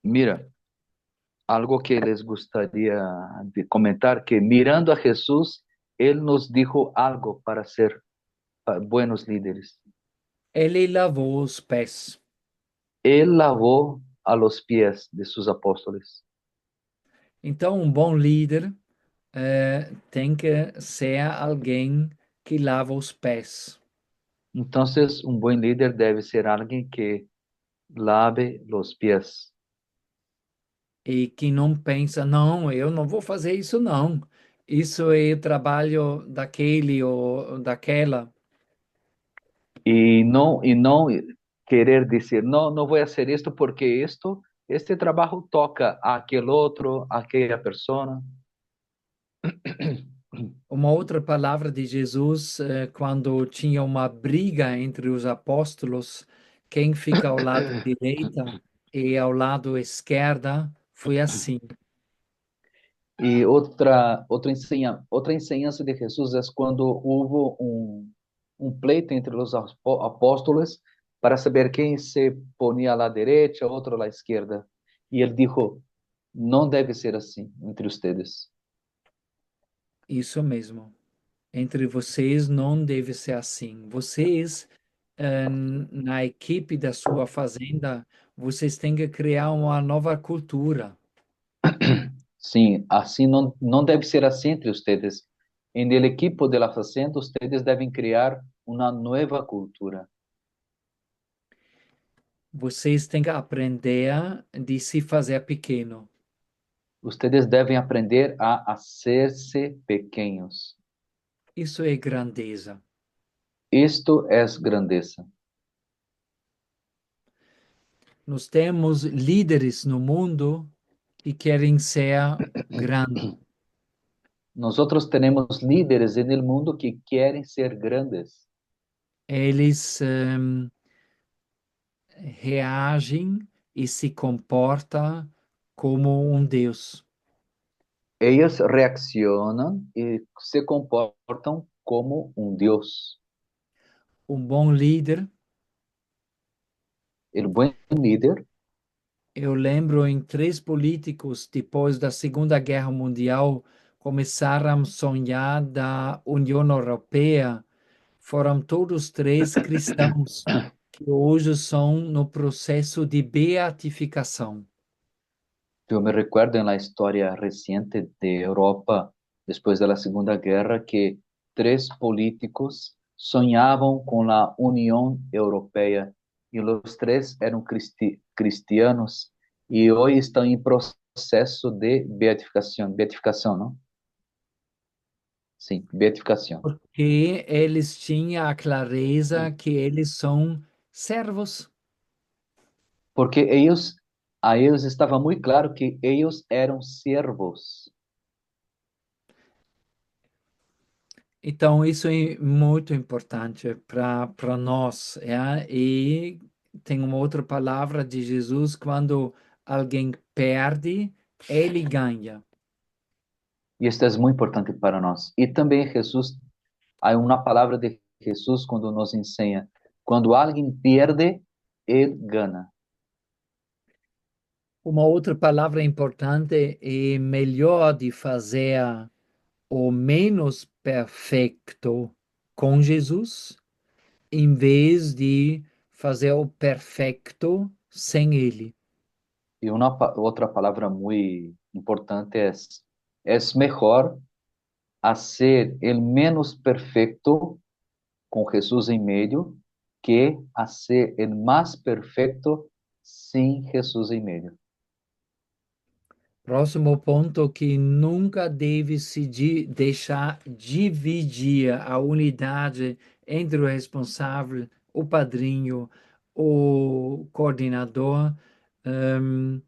Mira, algo que les gustaría de comentar, que mirando a Jesús, Él nos dijo algo para ser buenos líderes. Ele lavou os pés. Él lavó a los pies de sus apóstoles. Então, um bom líder tem que ser alguém que lava os pés Entonces, un buen líder debe ser alguien que lave los pies e que não pensa, não, eu não vou fazer isso, não. Isso é trabalho daquele ou daquela. y no querer decir, no, no voy a hacer esto porque este trabajo toca a aquel otro, a aquella persona. Uma outra palavra de Jesus, quando tinha uma briga entre os apóstolos, quem fica ao lado direita e ao lado esquerda, foi assim. Y otra enseñanza de Jesús es cuando hubo un pleito entre los apóstoles para saber quién se ponía a la derecha, otro a la izquierda. Y él dijo, no debe ser así entre ustedes. Isso mesmo. Entre vocês não deve ser assim. Vocês, na equipe da sua fazenda, vocês têm que criar uma nova cultura. Sí, así no debe ser así entre ustedes. En el equipo de la hacienda, ustedes deben crear una nueva cultura. Vocês têm que aprender de se fazer pequeno. Ustedes deben aprender a hacerse pequeños. Isso é grandeza. Esto es grandeza. Nós temos líderes no mundo que querem ser grandes. Nosotros tenemos líderes en el mundo que quieren ser grandes. Eles reagem e se comportam como um Deus. Ellos reaccionan y se comportan como un Dios. Um bom líder, El buen líder, eu lembro em três políticos, depois da Segunda Guerra Mundial, começaram a sonhar da União Europeia. Foram todos três cristãos que hoje são no processo de beatificação. Yo me recuerdo en la historia reciente de Europa, después de la Segunda Guerra, que tres políticos soñaban con la Unión Europea y los tres eran cristianos y hoy están en proceso de beatificación, ¿no? Sí, beatificación. Porque eles tinham a clareza que eles são servos. Porque a ellos estaba muy claro que ellos eran siervos. Então, isso é muito importante para nós. E tem uma outra palavra de Jesus: quando alguém perde, ele ganha. Y esto es muy importante para nós. Y también Jesús, hay una palabra de Jesús cuando nos enseña, cuando alguien pierde, él gana. Uma outra palavra importante é melhor de fazer o menos perfeito com Jesus, em vez de fazer o perfeito sem ele. Y una otra palabra muy importante es mejor hacer el menos perfecto con Jesús en medio que hacer el más perfecto sin Jesús en medio. Próximo ponto que nunca deve se deixar dividir a unidade entre o responsável, o padrinho, o coordenador. Ehm,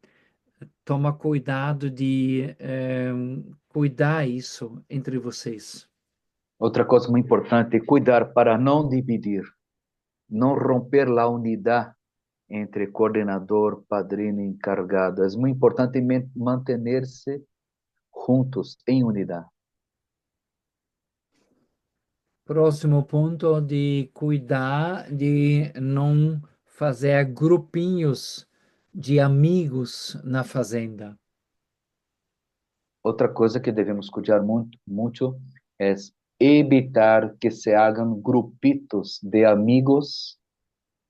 Toma cuidado de cuidar isso entre vocês. Otra cosa muy importante, cuidar para no dividir, no romper la unidad entre coordenador, padrino y encargado. Es muy importante mantenerse juntos en unidad. Próximo ponto de cuidar de não fazer grupinhos de amigos na fazenda. Otra cosa que debemos cuidar mucho es evitar que se hagan grupitos de amigos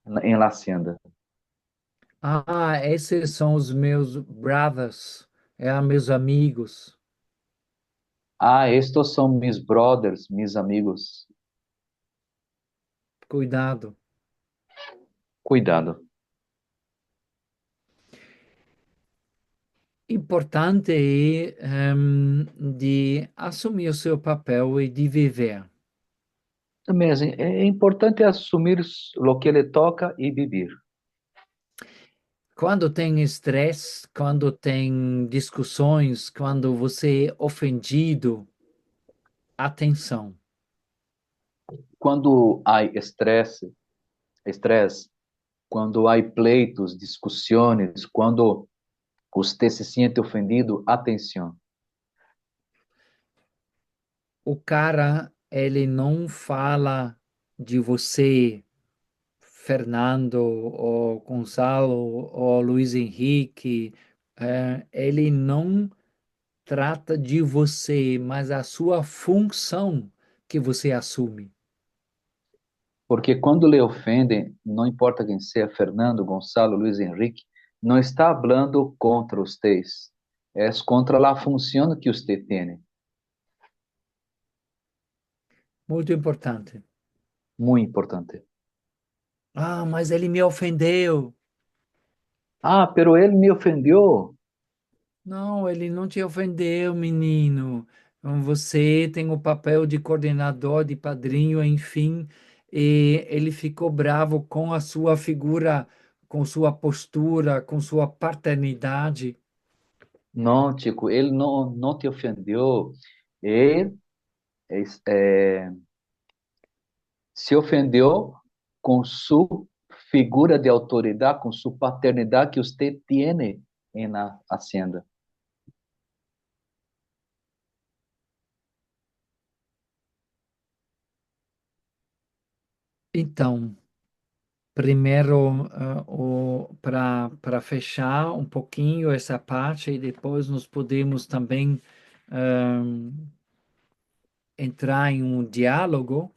en la hacienda. Ah, esses são os meus brothers, meus amigos. Ah, estos son mis brothers, mis amigos. Cuidado. Cuidado. Importante é de assumir o seu papel e de viver. Também é importante assumir o que ele toca e viver. Quando tem estresse, quando tem discussões, quando você é ofendido, atenção. Quando há estresse, quando há pleitos, discussões, quando você se sente ofendido, atenção. O cara, ele não fala de você, Fernando, ou Gonçalo, ou Luiz Henrique. Ele não trata de você, mas a sua função que você assume. Porque quando lhe ofendem, não importa quem seja, Fernando, Gonçalo, Luiz Henrique, não está falando contra vocês, é contra a função que você tem. Muito importante. Muito importante. Ah, mas ele me ofendeu. Ah, pero ele me ofendeu. Não, ele não te ofendeu, menino. Então, você tem o papel de coordenador, de padrinho, enfim, e ele ficou bravo com a sua figura, com sua postura, com sua paternidade. Não, Tico, ele não te ofendeu. Ele é, se ofendeu com sua figura de autoridade, com sua paternidade que você tem na hacienda. Então, primeiro para fechar um pouquinho essa parte e depois nós podemos também entrar em um diálogo.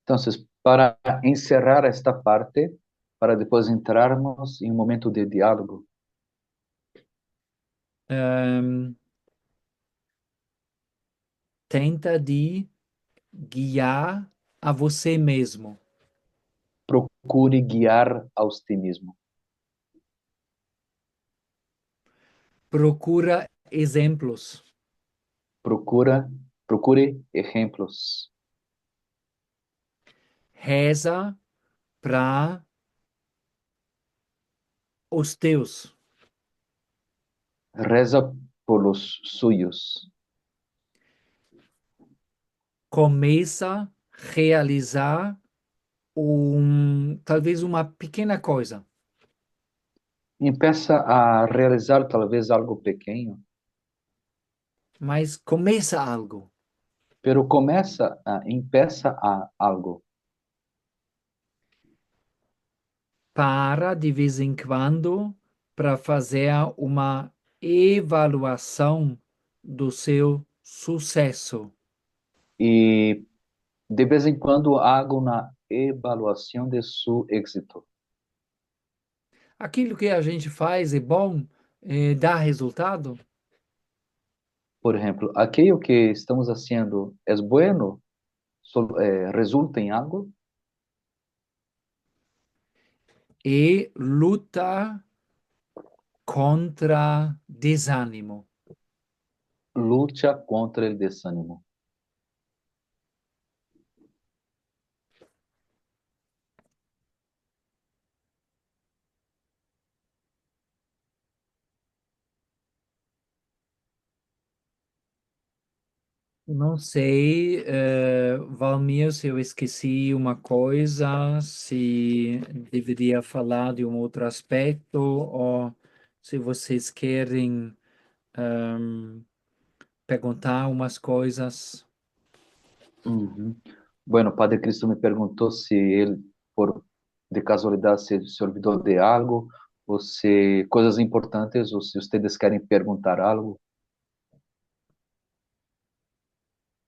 Entonces, para encerrar esta parte, para depois entrarmos em um momento de diálogo, ehm, tenta de guiar a você mesmo. procure guiar a ti mesmo. Procura exemplos. Procure exemplos. Reza para os teus. Reza por los suyos. Começa a realizar talvez uma pequena coisa, Empeça a realizar talvez algo pequeno, mas começa algo. pero empeça a algo. Para de vez em quando para fazer uma avaliação do seu sucesso. E de vez em quando haga uma avaliação de seu êxito. Aquilo que a gente faz é bom, dá resultado? Por exemplo, aquilo que estamos fazendo é bueno, resulta em algo, E luta contra desânimo. luta contra o desânimo. Não sei, Valmir, se eu esqueci uma coisa, se deveria falar de um outro aspecto, ou se vocês querem, perguntar umas coisas. Uhum. Bueno, Padre Cristo me perguntou se ele, por de casualidade, se olvidou de algo, ou se coisas importantes, ou se vocês querem perguntar algo.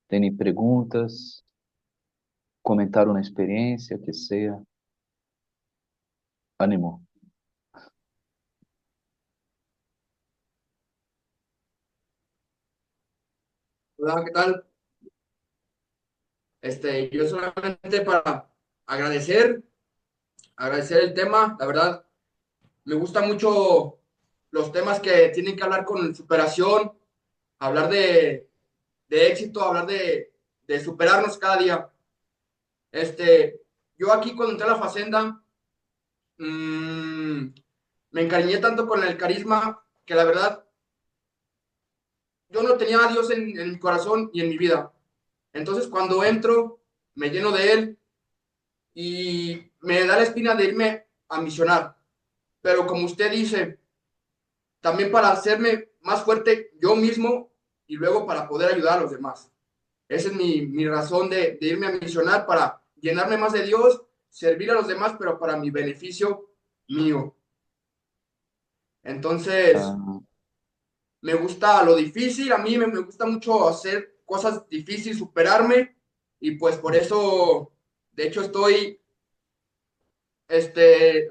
Tem perguntas, comentar uma experiência, que seja. Ânimo. Hola, ¿qué tal? Yo solamente para agradecer, agradecer el tema, la verdad, me gusta mucho los temas que tienen que hablar con superación, hablar de éxito, hablar de superarnos cada día. Yo aquí cuando entré a la Facenda, mmm, me encariñé tanto con el carisma que la verdad, yo no tenía a Dios en mi corazón y en mi vida. Entonces cuando entro, me lleno de Él y me da la espina de irme a misionar. Pero como usted dice, también para hacerme más fuerte yo mismo y luego para poder ayudar a los demás. Esa es mi razón de irme a misionar, para llenarme más de Dios, servir a los demás, pero para mi beneficio mío. Entonces, Ah, me gusta lo difícil, a mí me gusta mucho hacer cosas difíciles, superarme, y pues por eso, de hecho,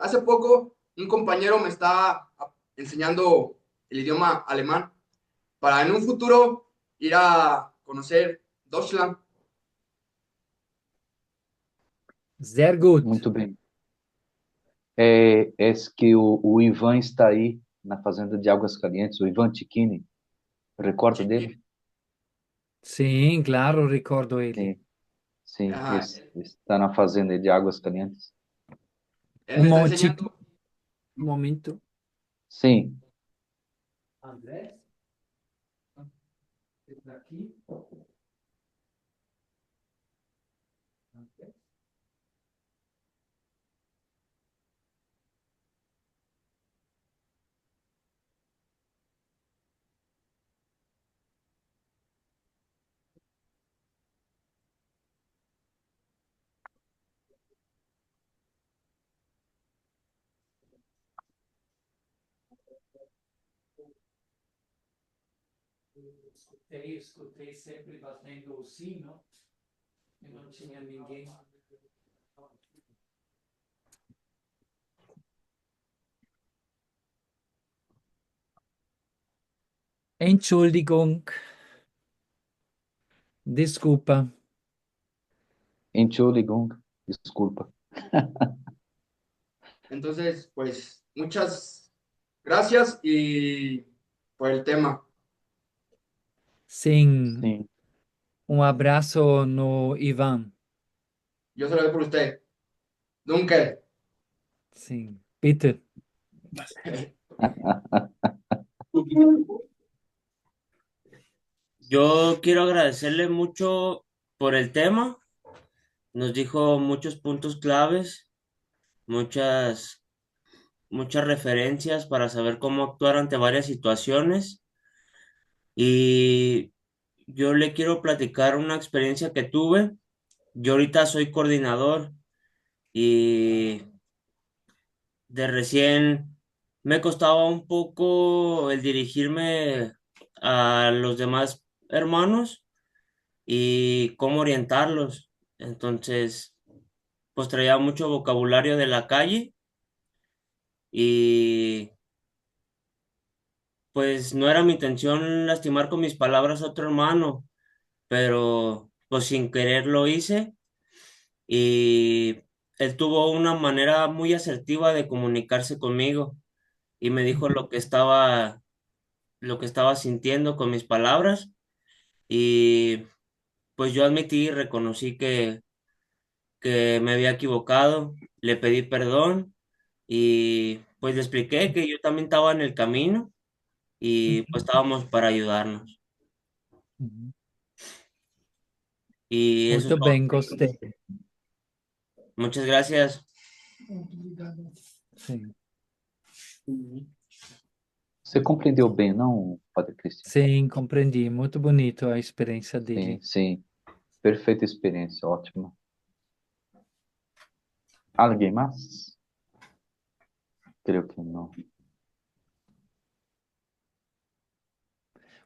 hace poco un compañero me está enseñando el idioma alemán para en un futuro ir a conocer Deutschland. Sehr gut. muito bem. É que o Ivan está aí na fazenda de Águas Calientes, o Ivan Tiquini. Recorda dele? Sim, claro, ricordo ele. Sim, sim, Ajá, está na fazenda de Águas Calientes. él me está enseñando. Un momento. Sim, Andrés, ¿está aquí? Escutei sempre batendo o sino e não tinha ninguém. Entschuldigung, desculpa. Entschuldigung, desculpa. Entonces, pues muchas gracias y por el tema. Sim, Sim. abraço no Ivan. Yo se lo doy por usted. Dunkel. Sim, bitte. Yo quiero agradecerle mucho por el tema. Nos dijo muchos puntos claves, muchas, muchas referencias para saber cómo actuar ante varias situaciones. Y yo le quiero platicar una experiencia que tuve. Yo ahorita soy coordinador y de recién me costaba un poco el dirigirme a los demás hermanos y cómo orientarlos. Entonces, pues traía mucho vocabulario de la calle y pues no era mi intención lastimar con mis palabras a otro hermano, pero pues sin querer lo hice y él tuvo una manera muy asertiva de comunicarse conmigo y me dijo lo que estaba sintiendo con mis palabras y pues yo admití y reconocí que me había equivocado, le pedí perdón y pues le expliqué que yo también estaba en el camino y pues estábamos para ayudarnos. Uhum. Y eso es Muito todo. bem, gostei. Muchas gracias. Sim. Você compreendeu bem, não, Padre Cristian? Sim, compreendi. Muito bonito a experiência Sim, dele. sim. Perfeita experiência, ótima. Alguém mais? Creio que não.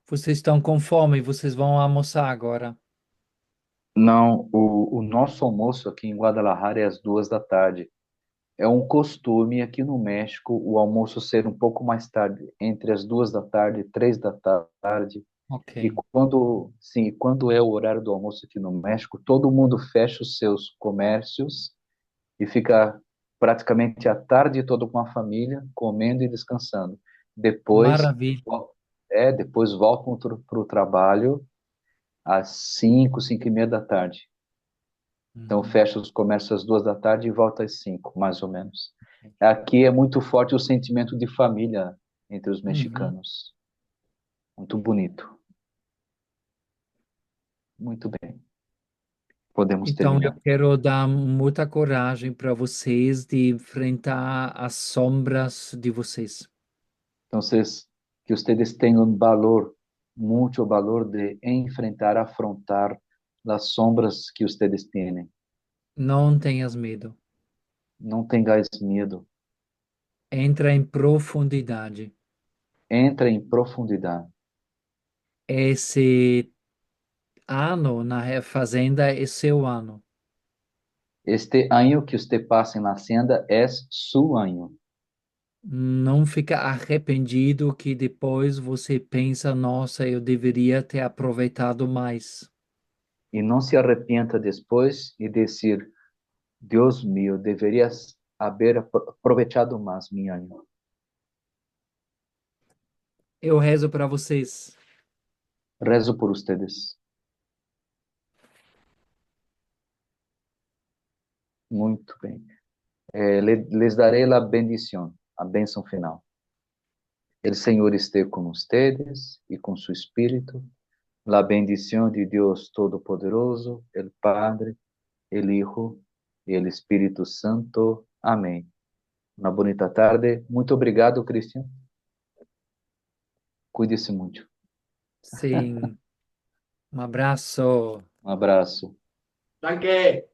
Vocês estão com fome, vocês vão almoçar agora. Não, o nosso almoço aqui em Guadalajara é às 2 da tarde. É um costume aqui no México o almoço ser um pouco mais tarde, entre as 2 da tarde e 3 da tarde. Ok. E quando é o horário do almoço aqui no México, todo mundo fecha os seus comércios e fica praticamente a tarde toda com a família, comendo e descansando. Depois, Maravilha. depois voltam para o trabalho às 5, 5:30 da tarde. Então, fecha os comércios às 2 da tarde e volta às 5, mais ou menos. Aqui é muito forte o sentimento de família entre os mexicanos. Muito bonito. Muito bem. Podemos Então, eu terminar. quero dar muita coragem para vocês de enfrentar as sombras de vocês. Entonces, que ustedes tengan valor, mucho valor de enfrentar, afrontar las sombras que ustedes tienen. Não tenhas medo. Não tengáis medo. Entra em profundidade. Entra em profundidade. Esse ano na fazenda é seu ano. Este ano que usted passa em la hacienda é su ano. Não fica arrependido que depois você pensa, nossa, eu deveria ter aproveitado mais. E não se arrepienta depois e dizer, Deus mío, deverias haber aproveitado mais mi ano. Eu rezo para vocês. Rezo por ustedes. Muito bem. Les daré la bendición, a bênção final. El Señor esté con ustedes y con su espíritu. La bendición de Dios Todopoderoso, el Padre, el Hijo y el Espíritu Santo. Amém. Uma bonita tarde. Muito obrigado, Cristian. Cuide-se muito. Sim. Um abraço. Um abraço. Danke.